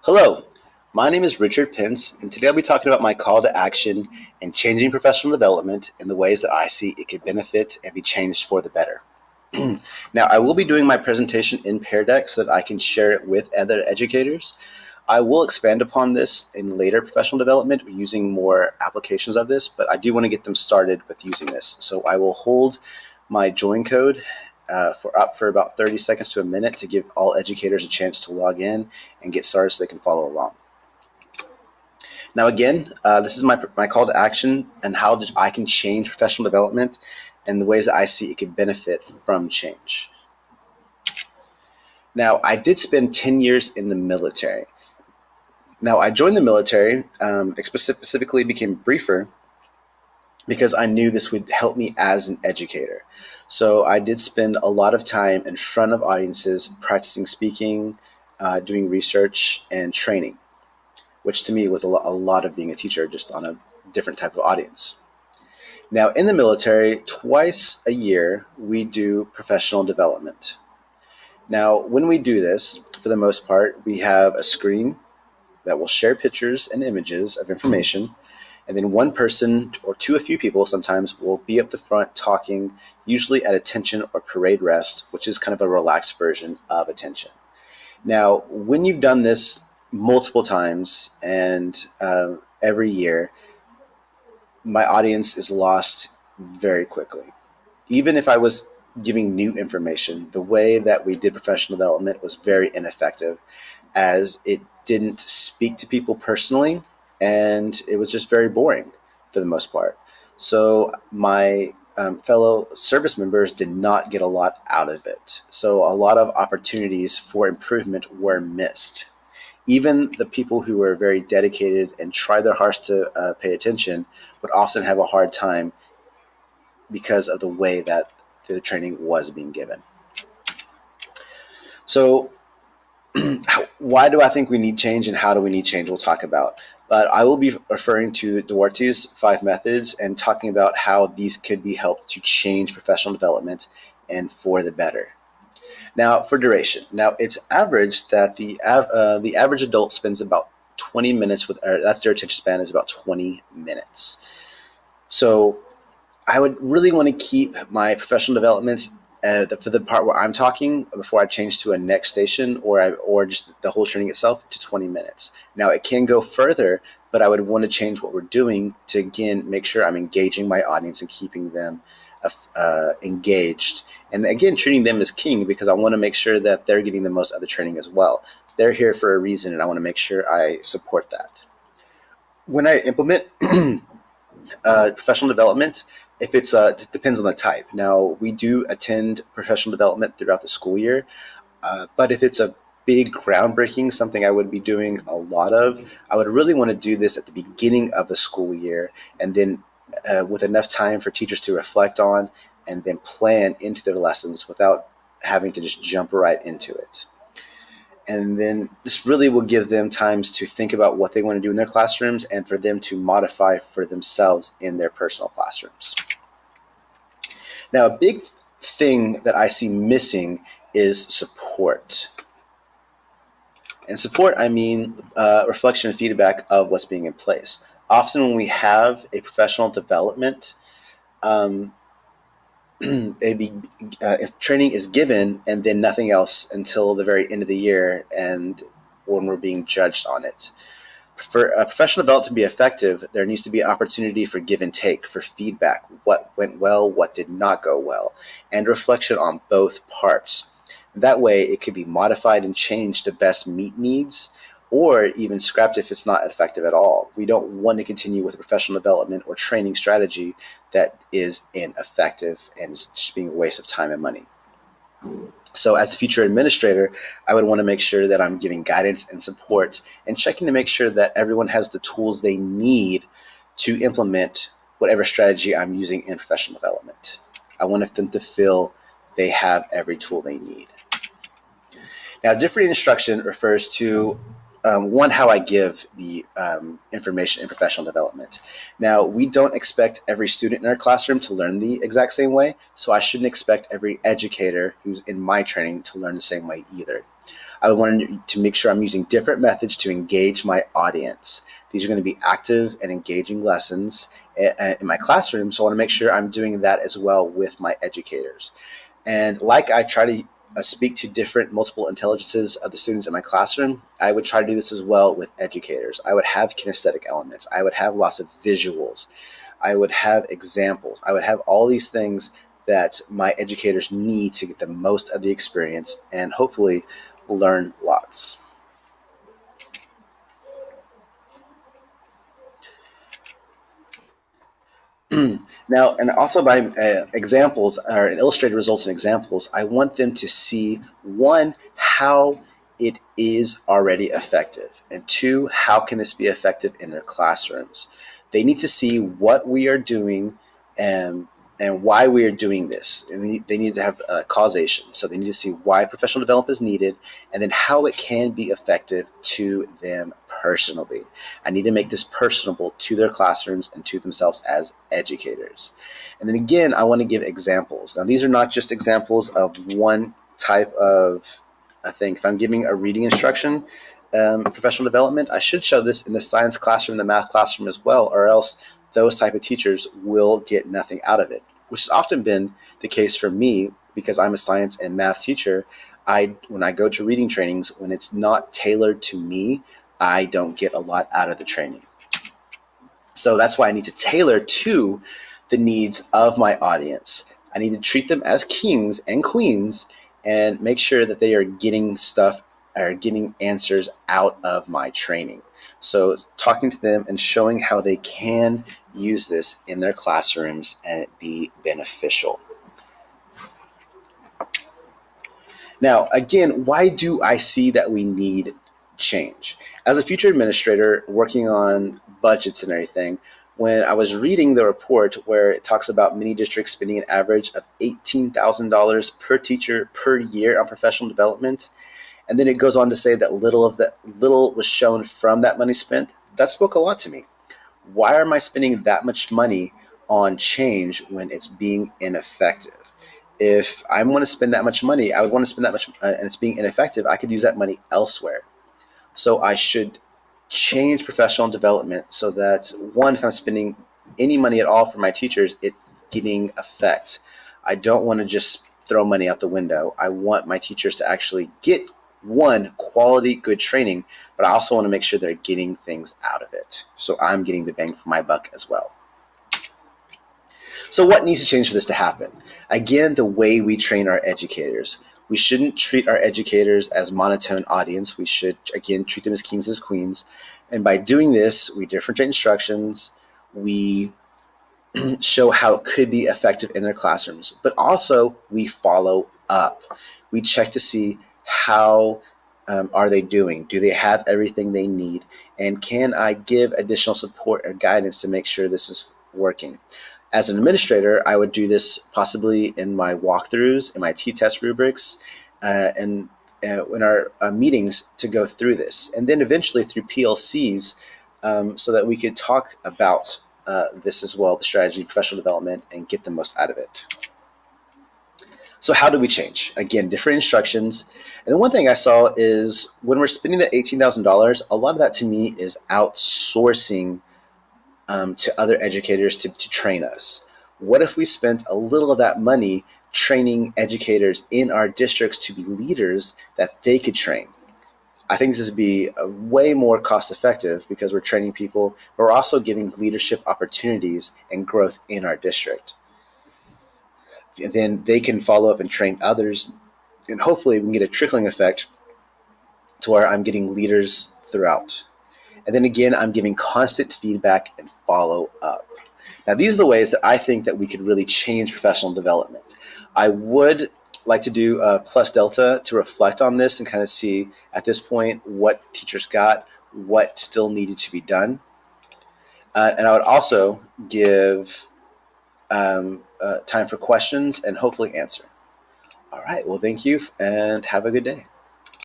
Hello, my name is Richard Pence, and today I'll be talking about my call to action and changing professional development in the ways that I see it could benefit and be changed for the better. Now, I will be doing my presentation in Pear Deck so that I can share it with other educators. I will expand upon this in later professional development using more applications of this, but I do want to get them started with using this. So I will hold my join code for about 30 seconds to a minute to give all educators a chance to log in and get started so they can follow along. Now, again, this is my call to action and how I can change professional development and the ways that I see it can benefit from change. Now, I did spend 10 years in the military. Now, I joined the military, specifically became a briefer because I knew this would help me as an educator. So I did spend a lot of time in front of audiences, practicing speaking, doing research, and training, which to me was a lot of being a teacher, just on a different type of audience. Now, in the military, twice a year, we do professional development. Now, when we do this, for the most part, we have a screen that will share pictures and images of information, and then one person or a few people sometimes will be up the front talking, usually at attention or parade rest, which is kind of a relaxed version of attention. Now, when you've done this multiple times and every year, my audience is lost very quickly. Even if I was giving new information, the way that we did professional development was very ineffective, as it didn't speak to people personally, and it was just very boring for the most part. So my fellow service members did not get a lot out of it. So a lot of opportunities for improvement were missed. Even the people who were very dedicated and tried their hardest to pay attention would often have a hard time because of the way that the training was being given. So why do I think we need change and how do we need change? We'll talk about. But I will be referring to Duarte's 5 methods and talking about how these could be helped to change professional development and for the better. Now, for duration. Now, it's averaged that the average adult spends about 20 minutes that's their attention span is about 20 minutes. So I would really want to keep my professional developments for the part where I'm talking before I change to a next station or just the whole training itself to 20 minutes. Now, it can go further, but I would want to change what we're doing to, again, make sure I'm engaging my audience and keeping them engaged. And again, treating them as king, because I want to make sure that they're getting the most of the training as well. They're here for a reason, and I want to make sure I support that. When I implement professional development, if it depends on the type. Now, we do attend professional development throughout the school year, but if it's a big groundbreaking, something I would be doing a lot of, I would really want to do this at the beginning of the school year, and then with enough time for teachers to reflect on and then plan into their lessons without having to just jump right into it. And then this really will give them times to think about what they want to do in their classrooms and for them to modify for themselves in their personal classrooms. Now, a big thing that I see missing is support. And support, I mean reflection and feedback of what's being in place. Often when we have a professional development, if training is given and then nothing else until the very end of the year and when we're being judged on it. For a professional development to be effective, there needs to be an opportunity for give and take, for feedback, what went well, what did not go well, and reflection on both parts. That way it could be modified and changed to best meet needs, or even scrapped if it's not effective at all. We don't want to continue with a professional development or training strategy that is ineffective and is just being a waste of time and money. So as a future administrator, I would want to make sure that I'm giving guidance and support and checking to make sure that everyone has the tools they need to implement whatever strategy I'm using in professional development. I want them to feel they have every tool they need. Now, different instruction refers to one, how I give the information in professional development. Now, we don't expect every student in our classroom to learn the exact same way, so I shouldn't expect every educator who's in my training to learn the same way either. I want to make sure I'm using different methods to engage my audience. These are going to be active and engaging lessons in my classroom, so I want to make sure I'm doing that as well with my educators. And like I try to speak to different multiple intelligences of the students in my classroom, I would try to do this as well with educators. I would have kinesthetic elements. I would have lots of visuals. I would have examples. I would have all these things that my educators need to get the most of the experience and hopefully learn lots. Now, and also by examples or illustrated results and examples, I want them to see, one, how it is already effective, and two, how can this be effective in their classrooms. They need to see what we are doing and why we are doing this. And they need to have causation. So they need to see why professional development is needed and then how it can be effective to them personally. I need to make this personable to their classrooms and to themselves as educators. And then again, I want to give examples. Now, these are not just examples of one type of a thing. If I'm giving a reading instruction, professional development, I should show this in the science classroom, the math classroom as well, or else those type of teachers will get nothing out of it, which has often been the case for me because I'm a science and math teacher. When I go to reading trainings, when it's not tailored to me, I don't get a lot out of the training. So that's why I need to tailor to the needs of my audience. I need to treat them as kings and queens and make sure that they are getting stuff or getting answers out of my training. So talking to them and showing how they can use this in their classrooms and it be beneficial. Now, again, why do I see that we need change? As a future administrator working on budgets and everything, when I was reading the report where it talks about many districts spending an average of $18,000 per teacher per year on professional development, and then it goes on to say that little was shown from that money spent, that spoke a lot to me. Why am I spending that much money on change when it's being ineffective? If I want to spend that much money, I would want to spend that much, and it's being ineffective, I could use that money elsewhere. So I should change professional development so that, one, if I'm spending any money at all for my teachers, it's getting effect. I don't want to just throw money out the window. I want my teachers to actually get, one, quality, good training, but I also want to make sure they're getting things out of it. So I'm getting the bang for my buck as well. So what needs to change for this to happen? Again, the way we train our educators. We shouldn't treat our educators as monotone audience. We should, again, treat them as kings and queens. And by doing this, we differentiate instructions. We show how it could be effective in their classrooms. But also, we follow up. We check to see how are they doing? Do they have everything they need? And can I give additional support or guidance to make sure this is working? As an administrator, I would do this possibly in my walkthroughs, in my t-test rubrics, and in our meetings to go through this. And then eventually through PLCs so that we could talk about this as well, the strategy, professional development, and get the most out of it. So how do we change? Again, different instructions. And the one thing I saw is when we're spending that $18,000, a lot of that to me is outsourcing to other educators to train us. What if we spent a little of that money training educators in our districts to be leaders that they could train? I think this would be way more cost effective because we're training people, but we're also giving leadership opportunities and growth in our district. And then they can follow up and train others, and hopefully we can get a trickling effect to where I'm getting leaders throughout. And then again, I'm giving constant feedback and follow up. Now, these are the ways that I think that we could really change professional development. I would like to do a plus delta to reflect on this and kind of see at this point what teachers got, what still needed to be done. And I would also give time for questions and hopefully answer. All right. Well, thank you and have a good day.